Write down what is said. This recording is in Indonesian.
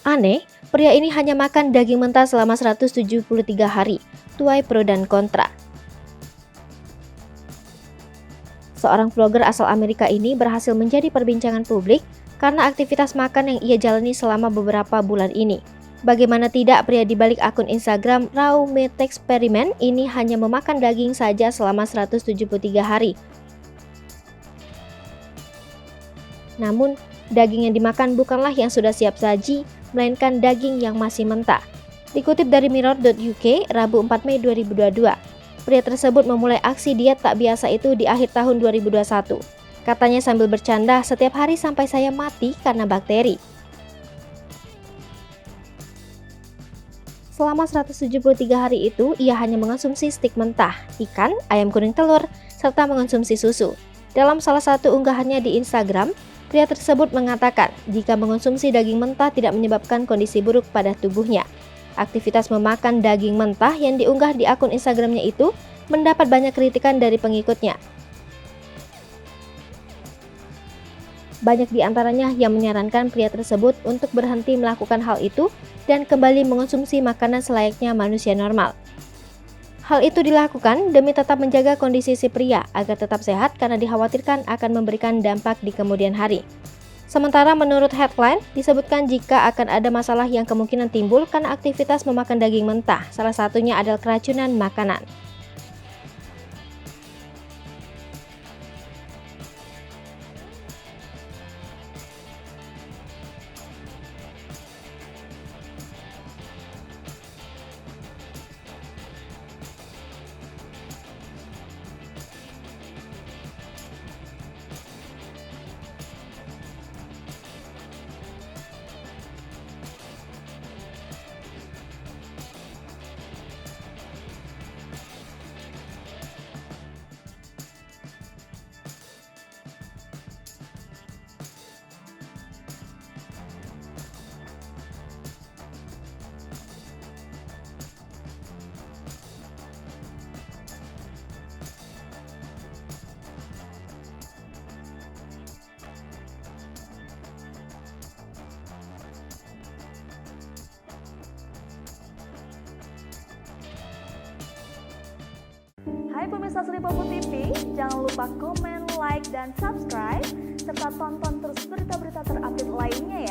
Aneh, pria ini hanya makan daging mentah selama 173 hari. Tuai pro dan kontra. Seorang vlogger asal Amerika ini berhasil menjadi perbincangan publik karena aktivitas makan yang ia jalani selama beberapa bulan ini. Bagaimana tidak, pria di balik akun Instagram Raw Meat Experiment ini hanya memakan daging saja selama 173 hari. Namun, daging yang dimakan bukanlah yang sudah siap saji, melainkan daging yang masih mentah. Dikutip dari Mirror.uk, Rabu 4 Mei 2022, pria tersebut memulai aksi diet tak biasa itu di akhir tahun 2021. Katanya sambil bercanda, "Setiap hari sampai saya mati karena bakteri." Selama 173 hari itu, ia hanya mengonsumsi stik mentah, ikan, ayam kuning telur, serta mengonsumsi susu. Dalam salah satu unggahannya di Instagram, pria tersebut mengatakan jika mengonsumsi daging mentah tidak menyebabkan kondisi buruk pada tubuhnya. Aktivitas memakan daging mentah yang diunggah di akun Instagramnya itu mendapat banyak kritikan dari pengikutnya. Banyak di antaranya yang menyarankan pria tersebut untuk berhenti melakukan hal itu dan kembali mengonsumsi makanan selayaknya manusia normal. Hal itu dilakukan demi tetap menjaga kondisi si pria agar tetap sehat karena dikhawatirkan akan memberikan dampak di kemudian hari. Sementara menurut headline, disebutkan jika akan ada masalah yang kemungkinan timbul karena aktivitas memakan daging mentah, salah satunya adalah keracunan makanan. Hai pemirsa Sri Popo TV, jangan lupa komen, like, dan subscribe, serta tonton terus berita-berita terupdate lainnya ya.